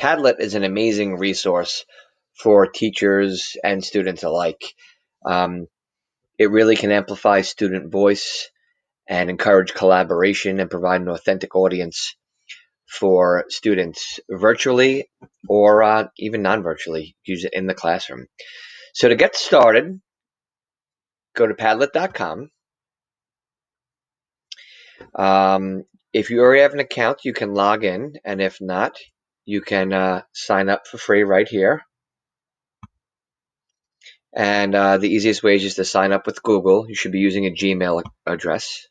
Padlet is an amazing resource for teachers and students alike. Um, it really can amplify student voice and encourage collaboration and provide an authentic audience for students virtually or even non-virtually. Use it in the classroom. So to get started, go to Padlet.com. If you already have an account, you can log in, and if not, you can sign up for free right here. And the easiest way is just to sign up with Google. You should be using a Gmail address.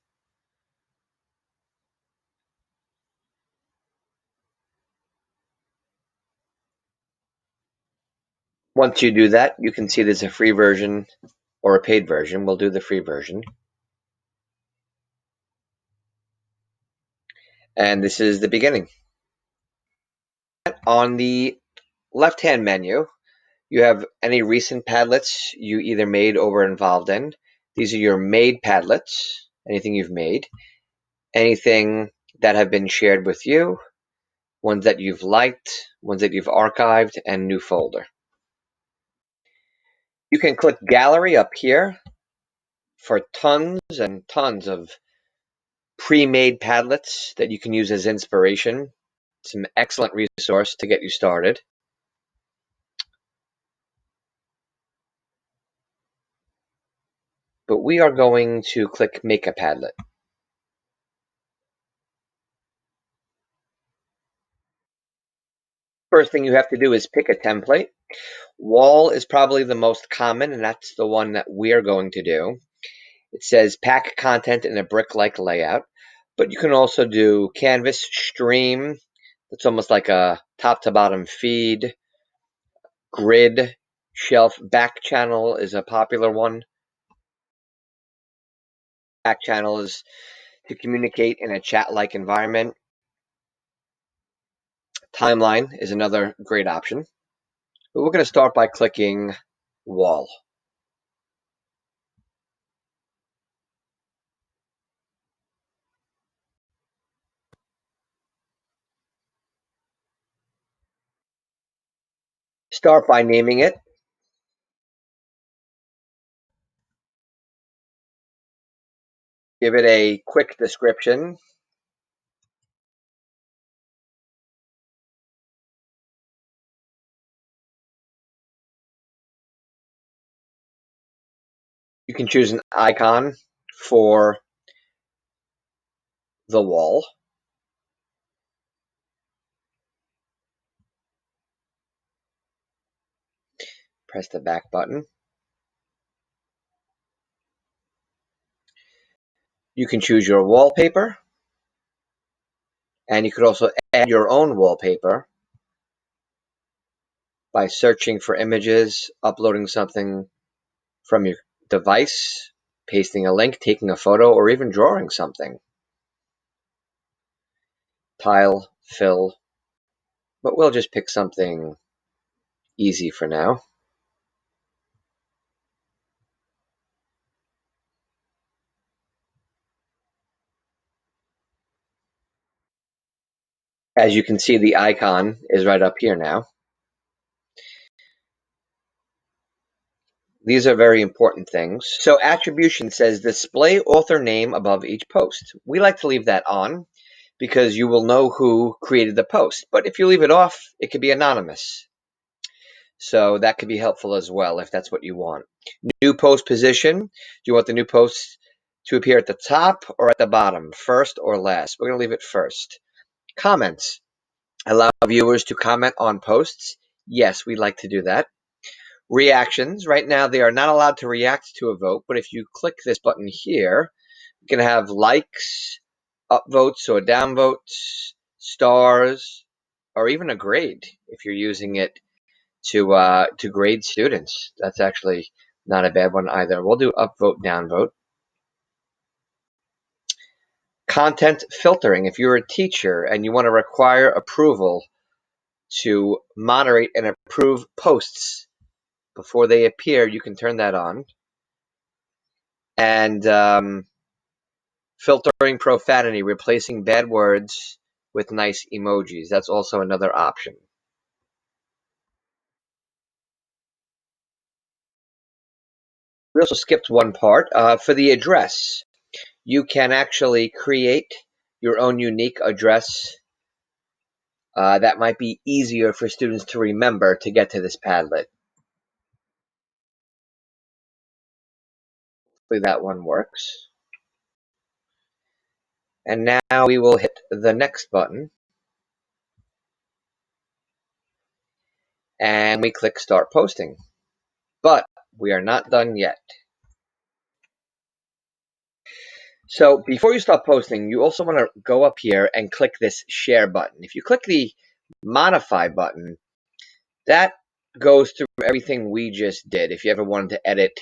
Once you do that, you can see there's a free version or a paid version. We'll do the free version. And this is the beginning. On the left-hand menu, you have any recent Padlets you either made or were involved in. These are your made Padlets, anything you've made, anything that have been shared with you, ones that you've liked, ones that you've archived, and new folder. You can click Gallery up here for tons and tons of pre-made Padlets that you can use as inspiration. It's an excellent resource to get you started. But we are going to click Make a Padlet. First thing you have to do is pick a template. Wall is probably the most common, and that's the one that we are going to do. It says pack content in a brick-like layout, but you can also do canvas, stream. It's almost like a top-to-bottom feed. Grid, shelf, back channel is a popular one. Back channel is to communicate in a chat-like environment. Timeline is another great option. But we're going to start by clicking Wall. Start by naming it. Give it a quick description. You can choose an icon for the wall. Press the back button. You can choose your wallpaper, and you could also add your own wallpaper by searching for images, uploading something from your device, pasting a link, taking a photo, or even drawing something. Tile, fill, but we'll just pick something easy for now. As you can see, the icon is right up here now. These are very important things. So attribution says display author name above each post. We like to leave that on because you will know who created the post. But if you leave it off, it could be anonymous. So that could be helpful as well if that's what you want. New post position. Do you want the new post to appear at the top or at the bottom, first or last? We're going to leave it first. Comments. Allow viewers to comment on posts. Yes, we like to do that. Reactions. Right now, they are not allowed to react to a vote, but if you click this button here, you can have likes, upvotes or downvotes, stars, or even a grade if you're using it to grade students. That's actually not a bad one either. We'll do upvote, downvote. Content filtering. If you're a teacher and you want to require approval to moderate and approve posts before they appear, you can turn that on. And filtering profanity, replacing bad words with nice emojis. That's also another option. We also skipped one part. For the address, you can actually create your own unique address that might be easier for students to remember to get to this Padlet. Hopefully that one works. And now we will hit the next button. And we click Start Posting. But we are not done yet. So before you start posting, you also want to go up here and click this Share button. If you click the Modify button, that goes through everything we just did. If you ever wanted to edit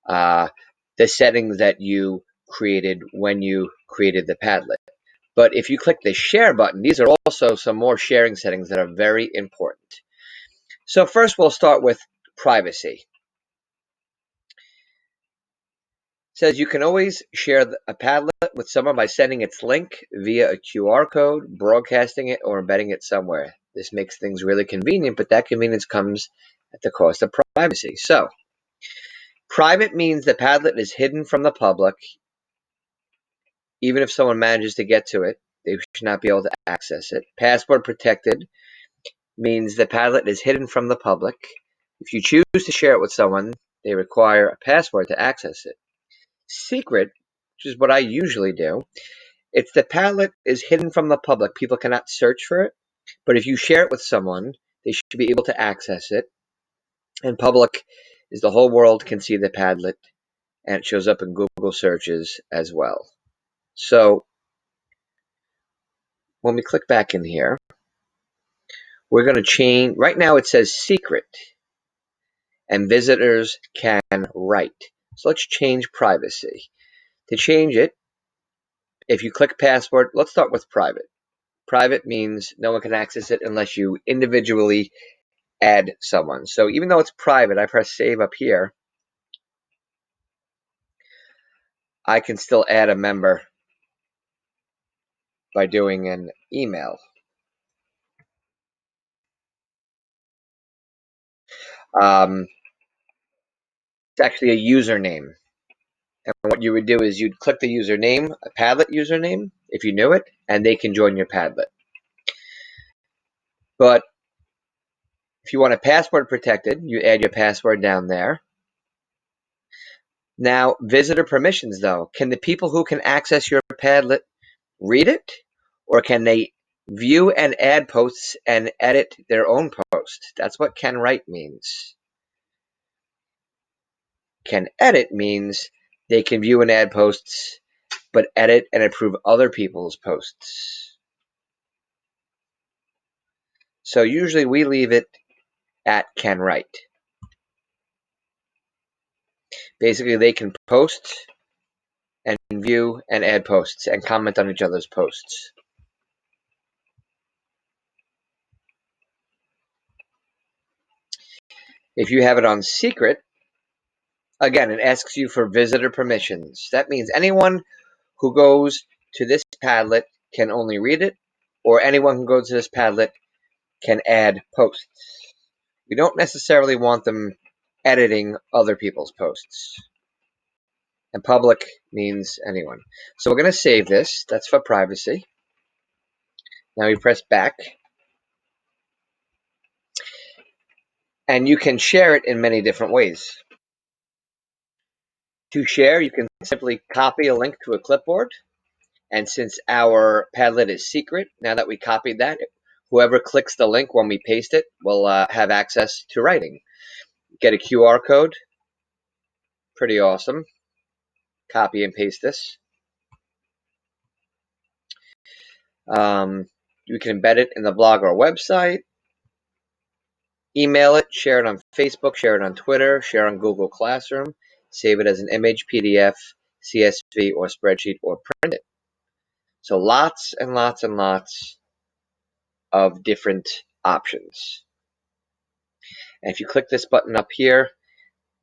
the settings that you created when you created the Padlet. But if you click the Share button, these are also some more sharing settings that are very important. So first we'll start with privacy. It says you can always share a Padlet with someone by sending its link via a QR code, broadcasting it, or embedding it somewhere. This makes things really convenient, but that convenience comes at the cost of privacy. So, private means the Padlet is hidden from the public. Even if someone manages to get to it, they should not be able to access it. Password protected means the Padlet is hidden from the public. If you choose to share it with someone, they require a password to access it. Secret, which is what I usually do, it's the Padlet is hidden from the public. People cannot search for it, but if you share it with someone, they should be able to access it. And public is the whole world can see the Padlet, and it shows up in Google searches as well. So when we click back in here, we're going to change. Right now it says secret, and visitors can write. So let's change privacy. To change it, if you click password, let's start with private. Private means no one can access it unless you individually add someone. So even though it's private, I press save up here, I can still add a member by doing an email. It's actually a username. And what you would do is you'd click the username, a Padlet username, if you knew it, and they can join your Padlet. But if you want a password protected, you add your password down there. Now, visitor permissions, though. Can the people who can access your Padlet read it? Or can they view and add posts and edit their own post? That's what can write means. Can edit means they can view and add posts, but edit and approve other people's posts. So usually we leave it at can write. Basically, they can post and view and add posts and comment on each other's posts. If you have it on secret, again, it asks you for visitor permissions. That means anyone who goes to this Padlet can only read it, or anyone who goes to this Padlet can add posts. We don't necessarily want them editing other people's posts. And public means anyone. So we're going to save this. That's for privacy. Now we press back. And you can share it in many different ways. To share, you can simply copy a link to a clipboard. And since our Padlet is secret, now that we copied that, whoever clicks the link when we paste it will have access to writing. Get a QR code. Pretty awesome. Copy and paste this. You can embed it in the blog or website. Email it, share it on Facebook, share it on Twitter, share on Google Classroom, save it as an image, PDF, CSV, or spreadsheet, or print it. So lots and lots and lots of different options. And if you click this button up here,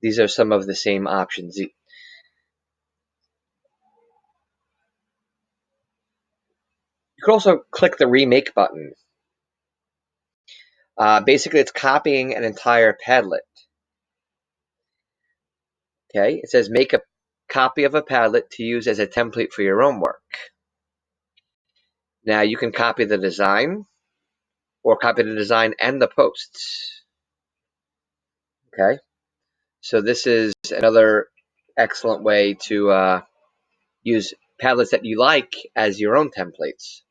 these are some of the same options. You could also click the Remake button. Basically, it's copying an entire Padlet. Okay, it says make a copy of a Padlet to use as a template for your own work. Now you can copy the design or copy the design and the posts. Okay, so this is another excellent way to use Padlets that you like as your own templates.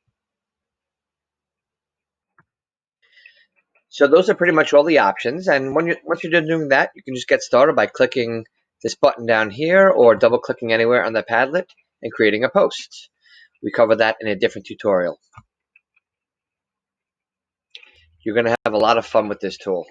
So those are pretty much all the options, and once you're done doing that, you can just get started by clicking this button down here or double clicking anywhere on the Padlet and creating a post. We cover that in a different tutorial. You're going to have a lot of fun with this tool.